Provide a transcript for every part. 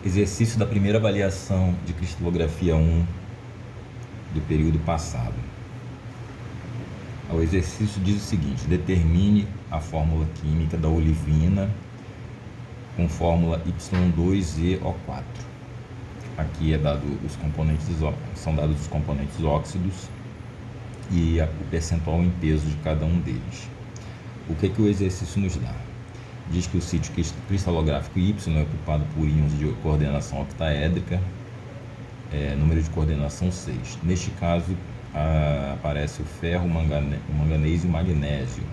Exercício da primeira avaliação de cristalografia 1 do período passado. O exercício diz o seguinte: determine a fórmula química da olivina com fórmula Y2EO4. Aqui é dado os componentes, são dados os componentes óxidos e o percentual em peso de cada um deles. O que o exercício nos dá? Diz que o sítio cristalográfico Y é ocupado por íons de coordenação octaédrica, número de coordenação 6. Neste caso, aparece o ferro, o manganês e o magnésio.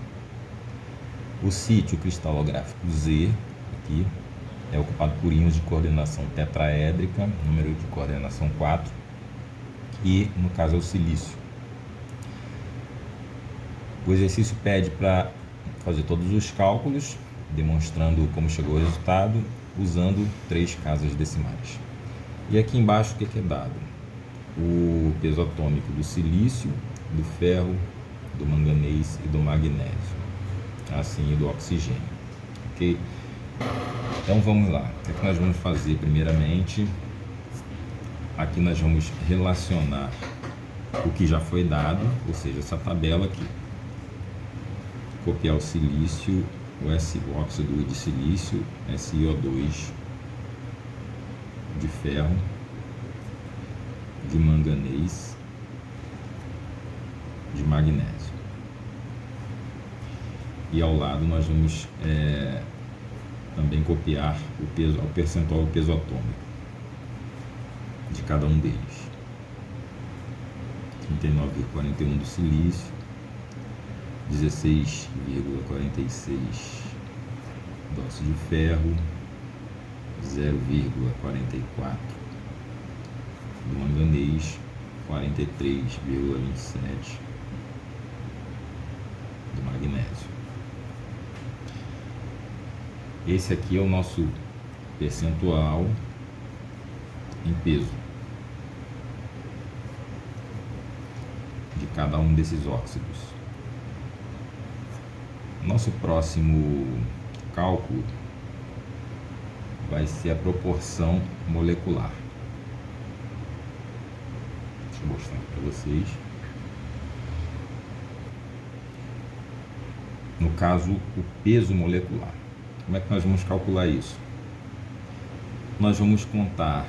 O sítio cristalográfico Z, aqui, é ocupado por íons de coordenação tetraédrica, número de coordenação 4, e, no caso, é o silício. O exercício pede para fazer todos os cálculos, demonstrando como chegou o resultado, usando 3 casas decimais. E aqui embaixo o que é dado? O peso atômico do silício, do ferro, do manganês e do magnésio, assim, e do oxigênio. Ok? Então vamos lá. O que nós vamos fazer primeiramente? Aqui nós vamos relacionar o que já foi dado, ou seja, essa tabela aqui. Copiar o silício, o óxido de silício, SiO2, de ferro, de manganês, de magnésio. E ao lado nós vamos também copiar o percentual do peso atômico de cada um deles. 39,41 do silício, 16,46 do óxido de ferro, 0,44 do manganês, 43,27 do magnésio. Esse aqui é o nosso percentual em peso de cada um desses óxidos. Nosso próximo cálculo vai ser a proporção molecular. Deixa eu mostrar para vocês. No caso, o peso molecular. Como é que nós vamos calcular isso? Nós vamos contar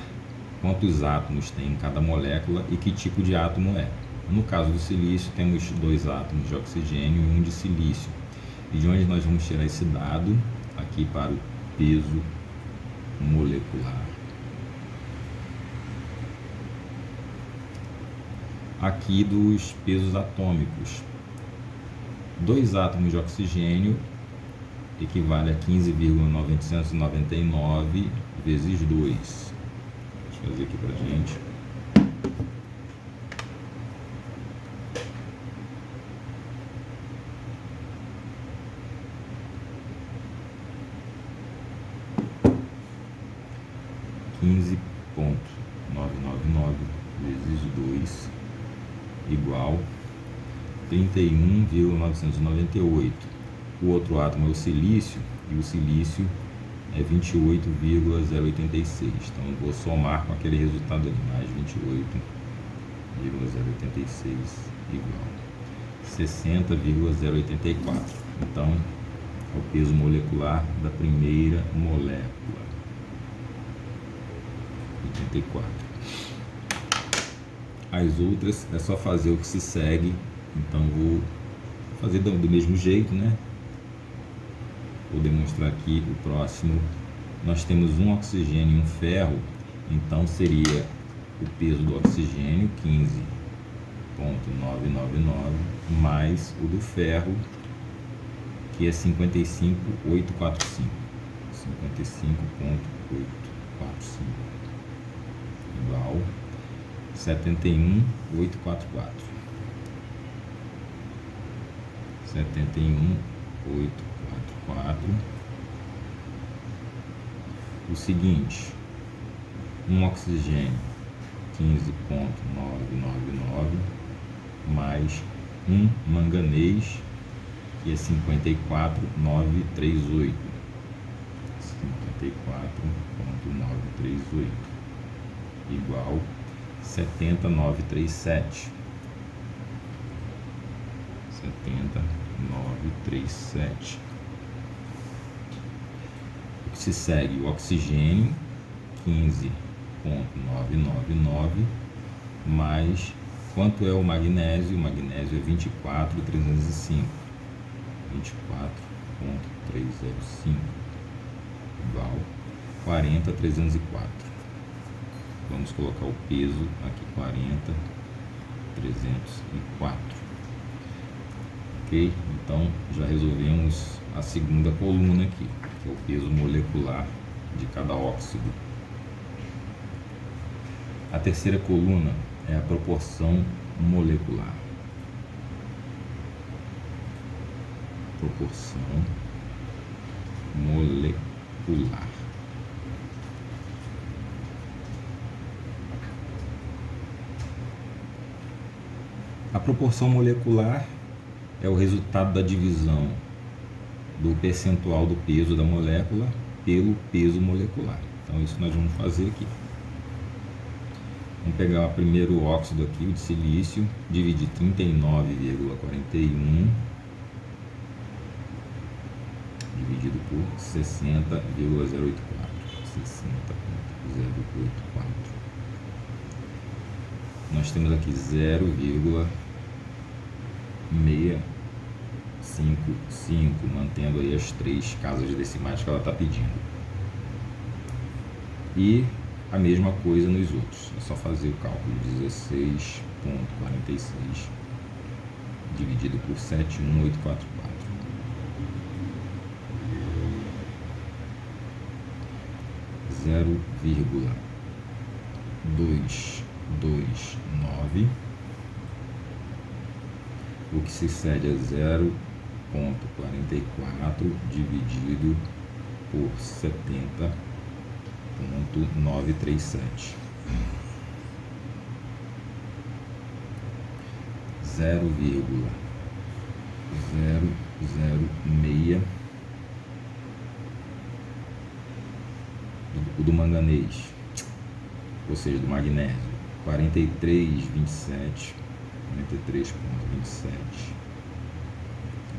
quantos átomos tem em cada molécula e que tipo de átomo é. No caso do silício, temos 2 átomos de oxigênio e 1 de silício. E de onde nós vamos tirar esse dado? Aqui para o peso molecular. Aqui dos pesos atômicos. 2 átomos de oxigênio equivale a 15,999 vezes 2. Deixa eu fazer aqui para a gente. vezes 2 igual 31,998. O outro átomo é o silício, e o silício é 28,086. Então eu vou somar com aquele resultado ali, mais 28,086 igual 60,084. Então é o peso molecular da primeira molécula, 84. As outras é só fazer o que se segue. Então vou fazer do mesmo jeito, né? Vou demonstrar aqui o próximo. Nós temos um oxigênio e um ferro, então seria o peso do oxigênio 15,999 mais o do ferro, que é 55,845. 55,845 igual 71,844. 71,844. O seguinte, um oxigênio 15,999 mais um manganês, que é 54,938. 54,938 igual 70,937. 70,937. O que se segue? O oxigênio, 15,999, mais quanto é o magnésio? O magnésio é 24,305. 24,305 igual 40,304. Vamos colocar o peso aqui, 40,304. Ok? Então já resolvemos a segunda coluna aqui, que é o peso molecular de cada óxido. A terceira coluna é a proporção molecular. Proporção molecular. A proporção molecular é o resultado da divisão do percentual do peso da molécula pelo peso molecular. Então isso nós vamos fazer aqui. Vamos pegar o primeiro óxido aqui, o de silício, dividir 39,41 dividido por 60,084. 60,084. Nós temos aqui 0,655, mantendo aí as 3 casas decimais que ela está pedindo. E a mesma coisa nos outros. É só fazer o cálculo: 16,46 dividido por 71844. 0,229, o que se cede a 0,44 dividido por 70,937. 0,006 do manganês, ou seja, do magnésio, 43,27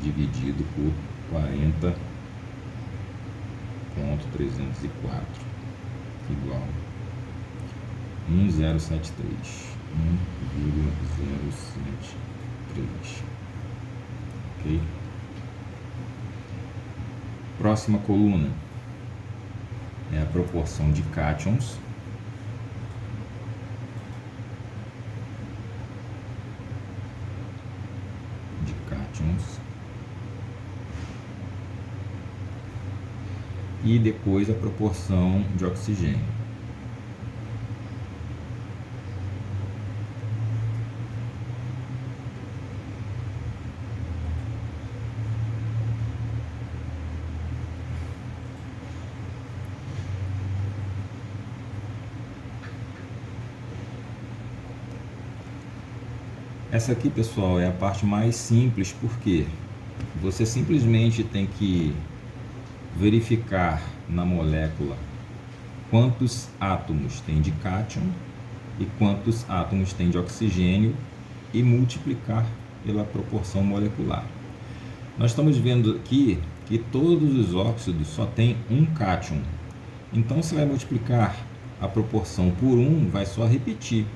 dividido por 40,304 igual 1,073. 1,073. Ok? Próxima coluna é a proporção de cátions. E depois a proporção de oxigênio. Essa aqui, pessoal, é a parte mais simples, porque você simplesmente tem que verificar na molécula quantos átomos tem de cátion e quantos átomos tem de oxigênio e multiplicar pela proporção molecular. Nós estamos vendo aqui que todos os óxidos só tem um cátion. Então, você vai multiplicar a proporção por 1, vai só repetir.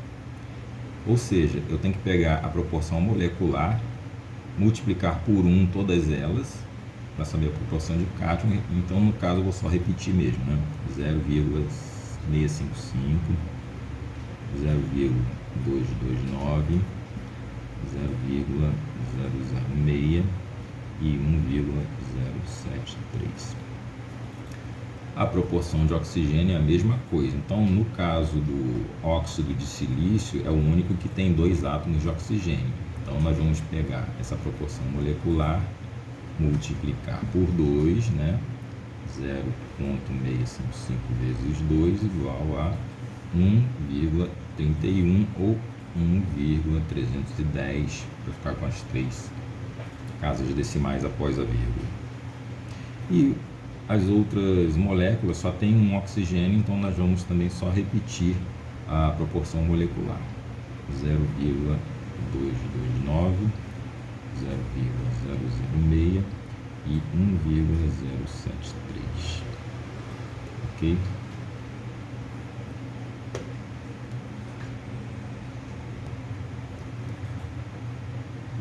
Ou seja, eu tenho que pegar a proporção molecular, multiplicar por 1 todas elas, para saber a proporção de cátion. Então, no caso, eu vou só repetir mesmo, né? 0,655, 0,229, 0,006 e 1,073. A proporção de oxigênio é a mesma coisa. Então, no caso do óxido de silício, é o único que tem 2 átomos de oxigênio. Então, nós vamos pegar essa proporção molecular, multiplicar por 2, né? 0,655 vezes 2 igual a 1,31 ou 1,310, para ficar com as 3 casas decimais após a vírgula. E As outras moléculas só tem um oxigênio, então nós vamos também só repetir a proporção molecular. 0,229, 0,006 e 1,073. Ok?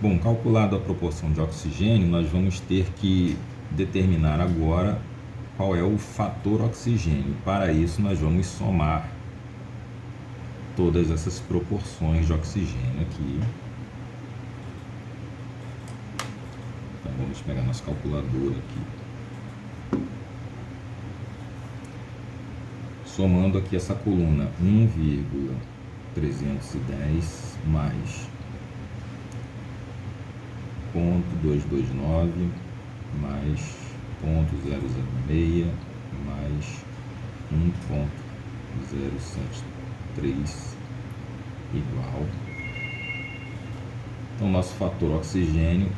Bom, calculado a proporção de oxigênio, nós vamos ter que determinar agora qual é o fator oxigênio. Para isso, nós vamos somar todas essas proporções de oxigênio aqui. Então, vamos pegar nosso calculador aqui. Somando aqui essa coluna 1,310 mais 0,229 mais 0,006 mais 1,073 igual. Então, nosso fator oxigênio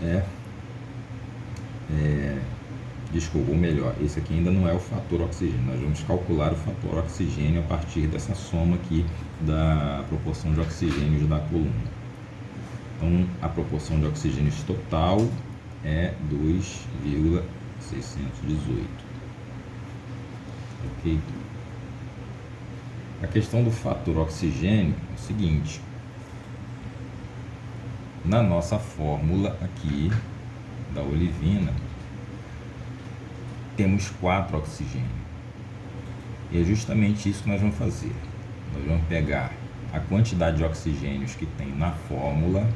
desculpa, ou melhor, esse aqui ainda não é o fator oxigênio. Nós vamos calcular o fator oxigênio a partir dessa soma aqui da proporção de oxigênios da coluna. Então, a proporção de oxigênios total é 2,618. Ok? A questão do fator oxigênio é o seguinte: na nossa fórmula aqui da olivina, temos 4 oxigênios. E é justamente isso que nós vamos fazer. Nós vamos pegar a quantidade de oxigênios que tem na fórmula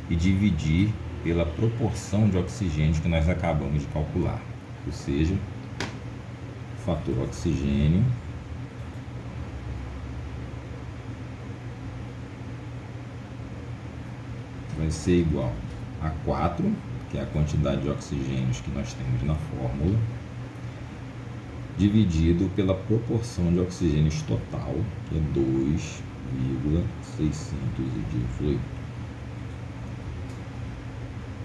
e dividir pela proporção de oxigênios que nós acabamos de calcular. Ou seja, o fator oxigênio vai ser igual a 4, que é a quantidade de oxigênios que nós temos na fórmula, dividido pela proporção de oxigênios total, que é 2,618.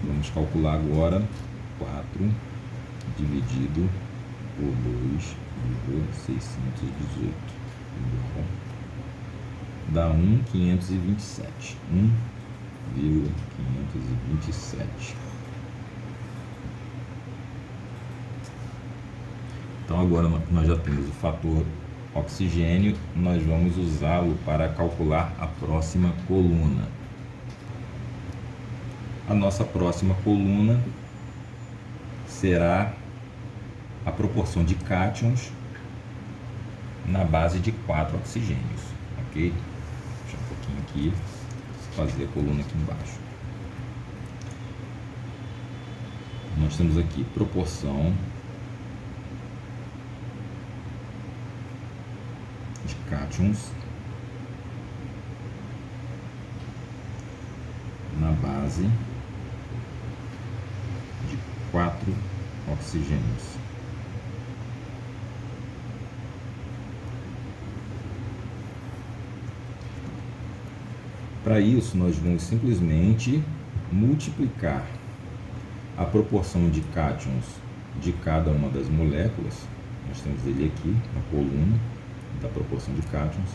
Vamos calcular agora 4 dividido por 2,618 igual, dá 1,527. 1,527. Então agora nós já temos o fator oxigênio, nós vamos usá-lo para calcular a próxima coluna. A nossa próxima coluna será a proporção de cátions na base de 4 oxigênios, ok? Deixa um pouquinho aqui, fazer a coluna aqui embaixo. Nós temos aqui proporção de cátions na base de 4 oxigênios. Para isso, nós vamos simplesmente multiplicar a proporção de cátions de cada uma das moléculas. Nós temos ele aqui, na coluna da proporção de cátions,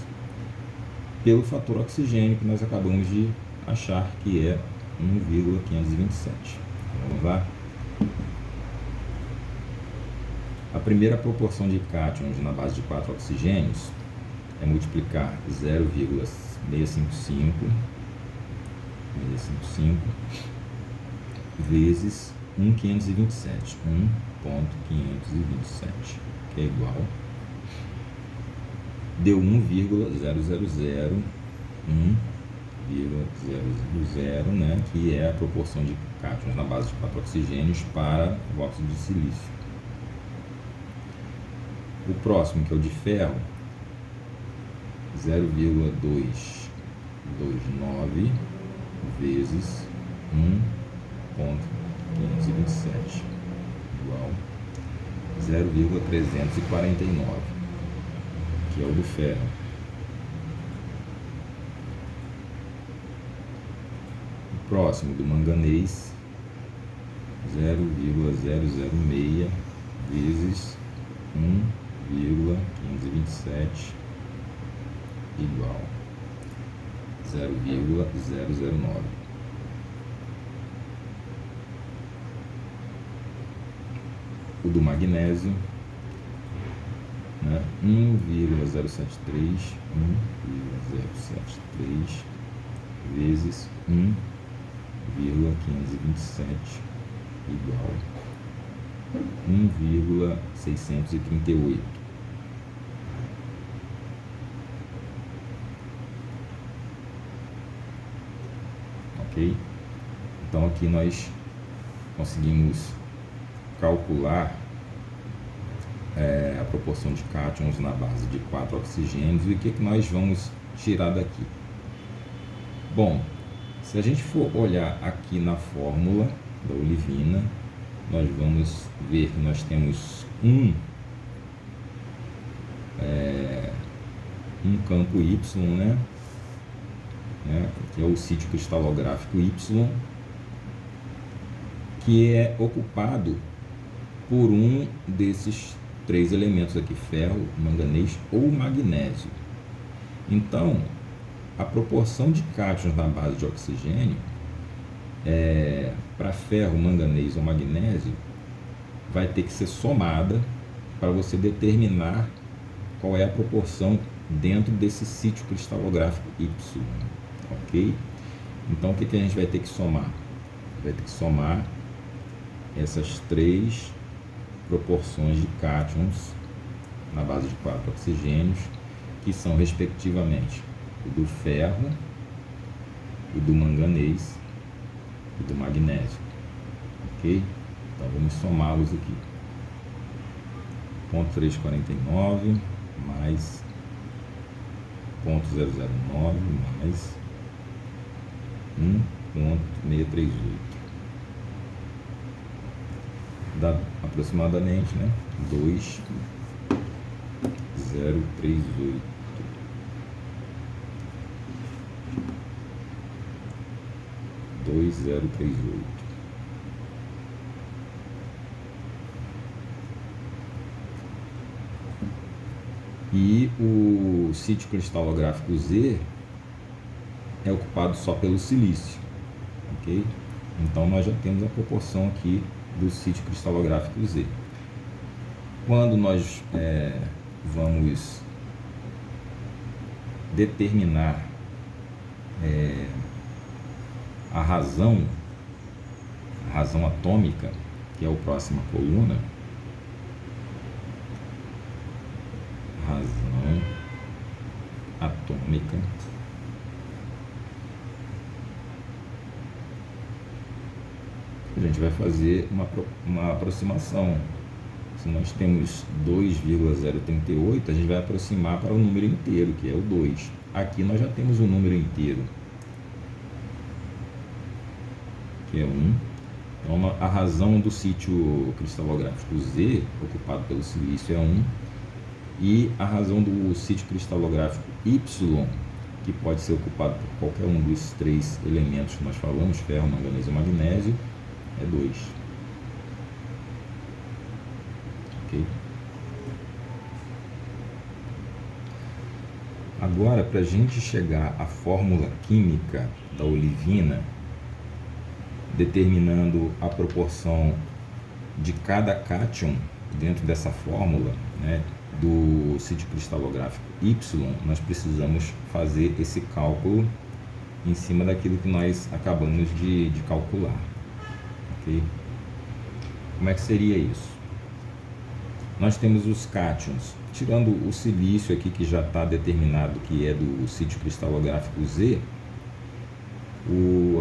pelo fator oxigênio que nós acabamos de achar, que é 1,527. Vamos lá? A primeira proporção de cátions na base de 4 oxigênios é multiplicar 0,655 vezes 1,527, 1,527, que é igual, deu 1,000, né, que é a proporção de cátions na base de 4 oxigênios para o óxido de silício. O próximo, que é o de ferro, 0,229 vezes 1,527 igual 0,349, que é o do ferro. O próximo, do manganês, 0,006 vezes 1,527 igual 0,009. O do magnésio, né? 1,073 vezes 1,527 igual 1,638. Ok? Então aqui nós conseguimos calcular a proporção de cátions na base de 4 oxigênios. E o que nós vamos tirar daqui? Bom, se a gente for olhar aqui na fórmula da olivina, nós vamos ver que nós temos um campo Y, né? Que é o sítio cristalográfico Y, que é ocupado por um desses 3 elementos aqui, ferro, manganês ou magnésio. Então, a proporção de cátions na base de oxigênio para ferro, manganês ou magnésio vai ter que ser somada para você determinar qual é a proporção dentro desse sítio cristalográfico Y, ok? Então o que a gente vai ter que somar? Vai ter que somar essas 3 proporções de cátions na base de 4 oxigênios, que são respectivamente o do ferro, o do manganês e do magnésio, ok? Então vamos somá-los aqui. 0,349 mais 0,009 mais 1,638. Dá aproximadamente, né, 2,038. E o sítio cristalográfico Z é ocupado só pelo silício, ok? Então nós já temos a proporção aqui do sítio cristalográfico Z. Quando nós vamos determinar a razão atômica, que é a próxima coluna, razão atômica a gente vai fazer uma aproximação. Se nós temos 2,038, a gente vai aproximar para o número inteiro, que é o 2. Aqui nós já temos o número inteiro, que é 1. Então a razão do sítio cristalográfico Z, ocupado pelo silício, é 1. E a razão do sítio cristalográfico Y, que pode ser ocupado por qualquer um dos 3 elementos que nós falamos, ferro, manganês e magnésio, é 2. Ok? Agora, para a gente chegar à fórmula química da olivina, determinando a proporção de cada cátion dentro dessa fórmula, né, do sítio cristalográfico Y, nós precisamos fazer esse cálculo em cima daquilo que nós acabamos de calcular. Okay? Como é que seria isso? Nós temos os cátions, tirando o silício aqui que já está determinado que é do sítio cristalográfico Z,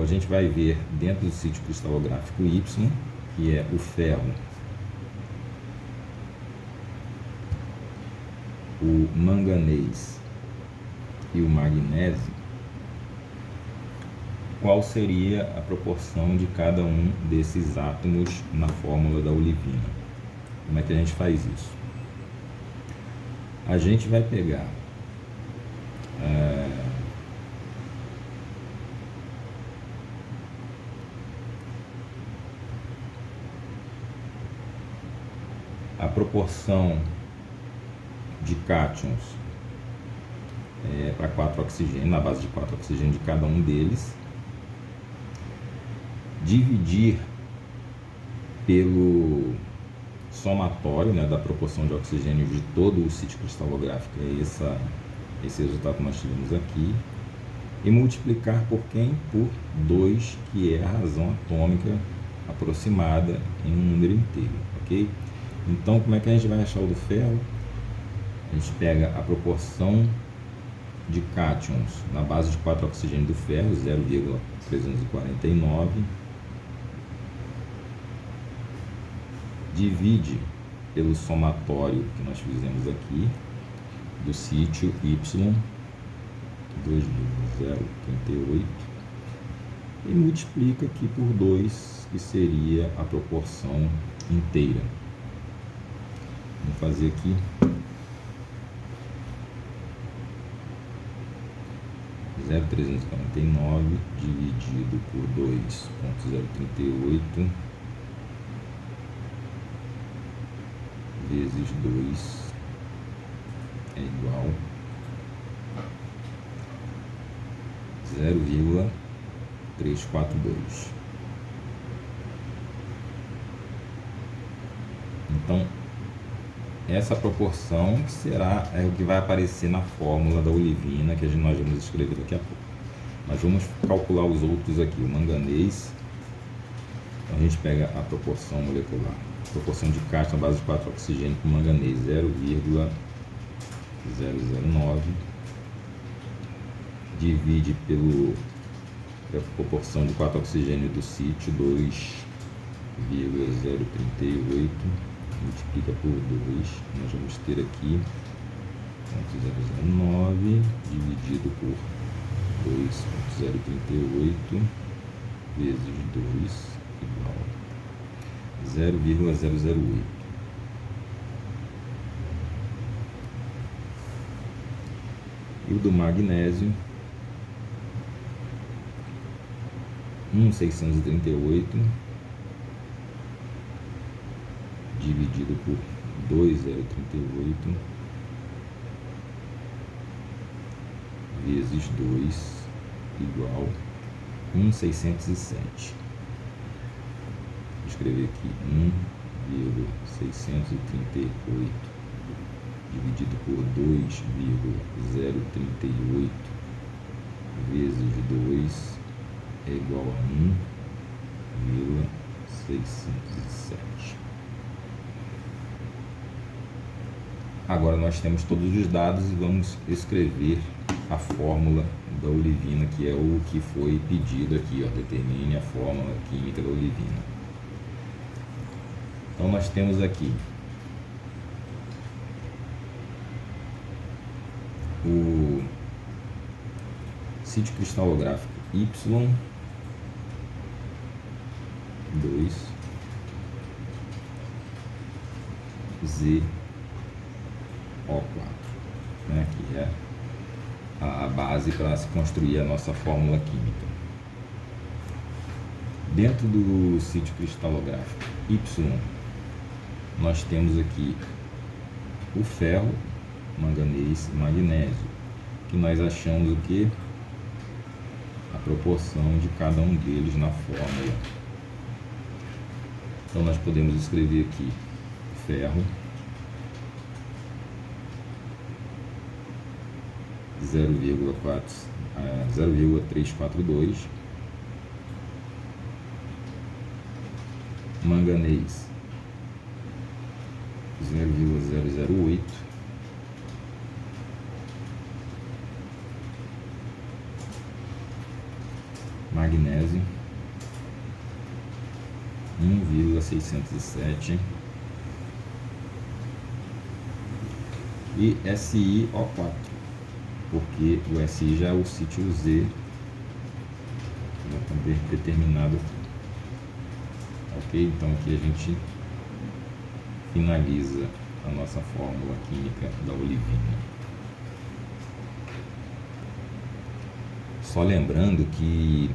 a gente vai ver dentro do sítio cristalográfico Y, que é o ferro, o manganês e o magnésio, qual seria a proporção de cada um desses átomos na fórmula da olivina. Como é que a gente faz isso? A gente vai pegar a proporção de cátions para 4 oxigênios, na base de 4 oxigênios de cada um deles, dividir pelo somatório, né, da proporção de oxigênio de todo o sítio cristalográfico, esse resultado que nós tivemos aqui, e multiplicar por quem? Por 2, que é a razão atômica aproximada em um número inteiro, ok? Então, como é que a gente vai achar o do ferro? A gente pega a proporção de cátions na base de 4 oxigênios do ferro, 0,349, divide pelo somatório que nós fizemos aqui do sítio Y, 2,038, e multiplica aqui por 2, que seria a proporção inteira. Vamos fazer aqui 0,349 dividido por 2,038 vezes 2 é igual a 0,342. Então, essa proporção será o que vai aparecer na fórmula da olivina, que nós vamos escrever daqui a pouco. Mas vamos calcular os outros aqui. O manganês, então a gente pega a proporção molecular, proporção de cátion na base de 4 oxigênio para o manganês, 0,009, divide pela proporção de 4 oxigênio do sítio, 2,038, multiplica por 2, nós vamos ter aqui 0,009 dividido por 2,038 vezes 2 igual a 0,008. E o do magnésio, 1,638 dividido por 2,038 vezes 2 igual a 1,607. Vou escrever aqui 1,638 dividido por 2,038 vezes 2 é igual a 1,607. Agora nós temos todos os dados e vamos escrever a fórmula da olivina, que é o que foi pedido aqui, ó, determine a fórmula química da olivina. Então nós temos aqui o sítio cristalográfico Y2, ZO4, né, que é a base para se construir a nossa fórmula química. Dentro do sítio cristalográfico Y, nós temos aqui o ferro, manganês e magnésio, que nós achamos o que? A proporção de cada um deles na fórmula. Então nós podemos escrever aqui ferro 0,342, manganês 0,008, magnésio 1,607 e SiO4, porque o Si já é o sítio Z, já está determinado aqui. Ok? Então aqui a gente finaliza a nossa fórmula química da olivina. Só lembrando que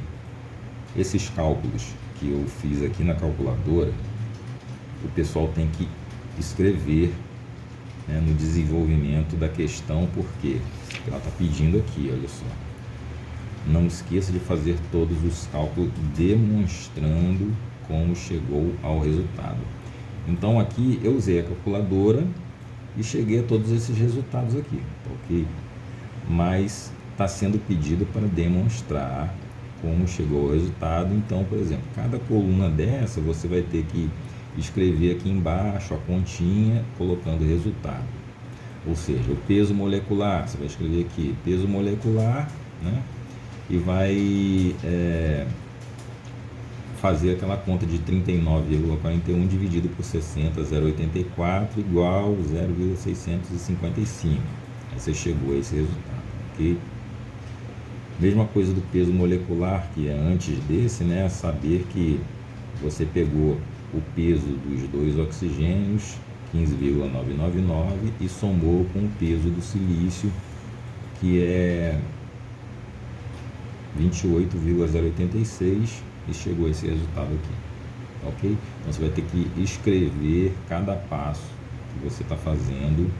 esses cálculos que eu fiz aqui na calculadora, o pessoal tem que escrever né, no desenvolvimento da questão, porque ela está pedindo aqui, olha só. Não esqueça de fazer todos os cálculos demonstrando como chegou ao resultado. Então aqui eu usei a calculadora e cheguei a todos esses resultados aqui, ok? Mas está sendo pedido para demonstrar como chegou ao resultado. Então, por exemplo, cada coluna dessa você vai ter que escrever aqui embaixo a continha colocando o resultado. Ou seja, o peso molecular, você vai escrever aqui peso molecular, né? E vai fazer aquela conta de 39,41 dividido por 60, 0,84 igual 0,655. Aí você chegou a esse resultado, ok? Mesma coisa do peso molecular, que é antes desse, né? Saber que você pegou o peso dos dois oxigênios, 15,999, e somou com o peso do silício, que é 28,086, e chegou a esse resultado aqui, ok? Então você vai ter que escrever cada passo que você está fazendo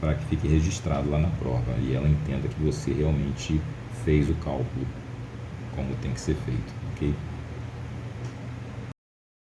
para que fique registrado lá na prova e ela entenda que você realmente fez o cálculo como tem que ser feito, ok?